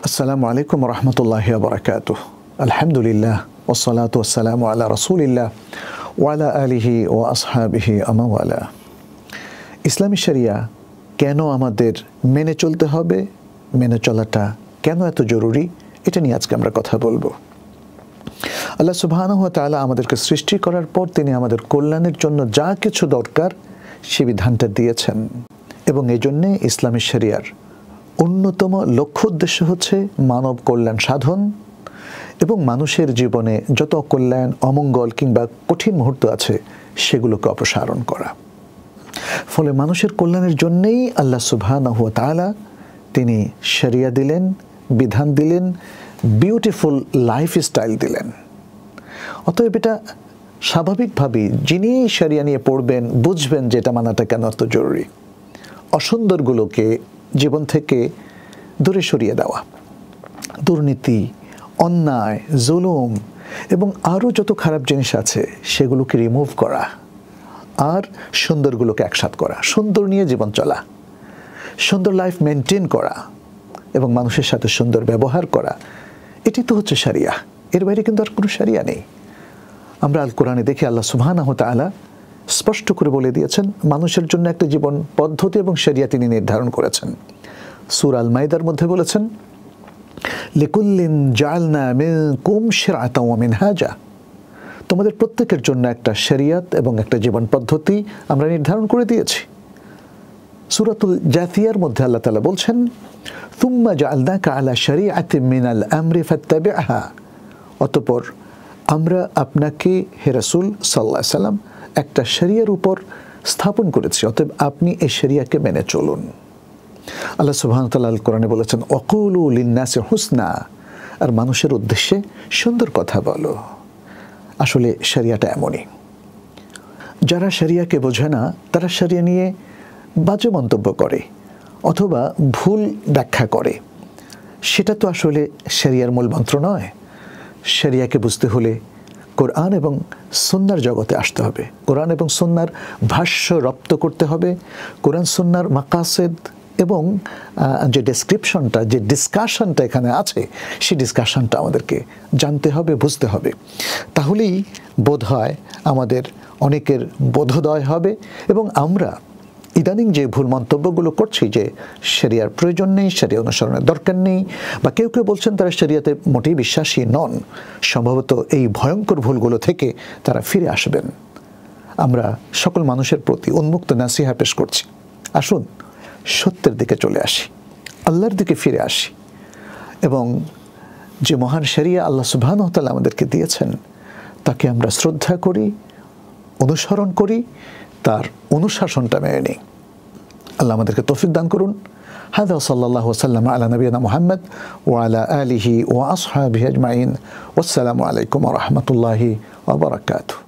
আসসালামু আলাইকুম রহমতুল্লাহি ওয়া বারাকাতুহু। আলহামদুলিল্লাহ ওয়াসসালাতু ওয়াসসালামু আলা রাসূলিল্লাহ ওয়া আলা আলিহি ওয়া আসহাবিহি আমা ওয়ালা। ইসলামী শরিয়া কেন আমাদের মেনে চলতে হবে, মেনে চলাটা কেন এত জরুরি, এটা নিয়ে আজকে আমরা কথা বলবো। আল্লাহ সুবহানাহু ওয়া তাআলা আমাদেরকে সৃষ্টি করার পর তিনি আমাদের কল্যাণের জন্য যা কিছু দরকার সে বিধানটা দিয়েছেন, এবং এই জন্যে ইসলামী শরিয়ার অন্যতম লক্ষ্য উদ্দেশ্য হচ্ছে মানব কল্যাণ সাধন এবং মানুষের জীবনে যত অকল্যাণ, অমঙ্গল কিংবা কঠিন মুহূর্ত আছে সেগুলোকে অপসারণ করা। ফলে মানুষের কল্যাণের জন্যেই আল্লাহ সুবহানাহু ওয়া তাআলা তিনি শরিয়া দিলেন, বিধান দিলেন, বিউটিফুল লাইফস্টাইল দিলেন। অতএব এটা স্বাভাবিকভাবেই যিনি শরিয়া নিয়ে পড়বেন বুঝবেন যে এটা মানাটা কেন এত জরুরি। অসুন্দরগুলোকে জীবন থেকে দূরে সরিয়ে দেওয়া, দুর্নীতি, অন্যায়, জুলুম এবং আরও যত খারাপ জিনিস আছে সেগুলোকে রিমুভ করা, আর সুন্দরগুলোকে একসাথ করা, সুন্দর নিয়ে জীবন চলা, সুন্দর লাইফ মেনটেন করা এবং মানুষের সাথে সুন্দর ব্যবহার করা, এটি তো হচ্ছে শরিয়া। এর বাইরে কিন্তু আর কোনো শরিয়া নেই। আমরা আল কোরআনে দেখি আল্লাহ সুবহানাহু ওয়া তাআলা স্পষ্ট করে বলে দিয়েছেন মানুষের জন্য একটা জীবন পদ্ধতি এবং শরিয়া তিনি নির্ধারণ করেছেন। সূরা আল মাইদার মধ্যে বলেছেন, লিকুল্লিন জাআলনা মিনকুম শিরআতাও ওয়া মিনহাজা, তোমাদের প্রত্যেকের জন্য একটা শরিয়ত এবং একটা জীবন পদ্ধতি আমরা নির্ধারণ করে দিয়েছি। সূরাতুল জাথিয়ার মধ্যে আল্লাহ তাআলা বলছেন, সুম্মা জাআলনাকা আলা শরিআতিন মিনাল আমরি ফাত্তাবি'হা, অতঃপর আমরা আপনাকে হে রাসূল সাল্লাল্লাহু আলাইহি সাল্লাম একটা শরিয়ার উপর স্থাপন করেছি, অতএব আপনি এই শরিয়াকে মেনে চলুন। আল্লাহ সুবহানাহু ওয়া তাআলা আল কোরআনে বলেছেন, ওয়াকুলু লিন-নাসি হুসনা, আর মানুষের উদ্দেশ্যে সুন্দর কথা বলো। আসলে শরিয়াটা এমনই, যারা শরিয়াকে বোঝে না তারা শরিয়া নিয়ে বাজে মন্তব্য করে অথবা ভুল ব্যাখ্যা করে, সেটা তো আসলে শরিয়ার মূল মন্ত্র নয়। শরিয়াকে বুঝতে হলে কোরআন এবং সুন্নাহর জগতে আসতে হবে, কোরআন এবং সুন্নাহর ভাষ্য রপ্ত করতে হবে, কোরআন সুন্নাহর মাকাসিদ এবং যে ডেসক্রিপশনটা, যে ডিসকাশনটা এখানে আছে সেই ডিসকাশনটা আমাদেরকে জানতে হবে, বুঝতে হবে। তাহলেই বোধ হয় আমাদের অনেকের বোধোদয় হবে এবং আমরা ইদানিং যে ভুল মন্তব্যগুলো করছি যে শরিয়ার প্রয়োজন নেই, শরিয়া অনুসরণের দরকার নেই, বা কেউ কেউ বলছেন তারা শরিয়াতে মোটেই বিশ্বাসী নন, সম্ভবত এই ভয়ঙ্কর ভুলগুলো থেকে তারা ফিরে আসবেন। আমরা সকল মানুষের প্রতি উন্মুক্ত নাসিহা পেশ করছি, আসুন সত্যের দিকে চলে আসি, আল্লাহর দিকে ফিরে আসি এবং যে মহান শরিয়া আল্লাহ সুবহানাহু ওয়া তাআলা আমাদেরকে দিয়েছেন তাকে আমরা শ্রদ্ধা করি, অনুসরণ করি, তার অনুশাসনটা মেনে নিই। আল্লাহ আমাদেরকে তৌফিক দান করুন। হাযা সাল্লাল্লাহু ওয়াসাল্লাম আলা নবিয়িনা মুহাম্মদ ওয়া আলা আলিহি ওয়া আসহাবিহি আজমাইন। ওয়াসসালামু আলাইকুম ওয়া রাহমাতুল্লাহি ওয়া বারাকাতুহু।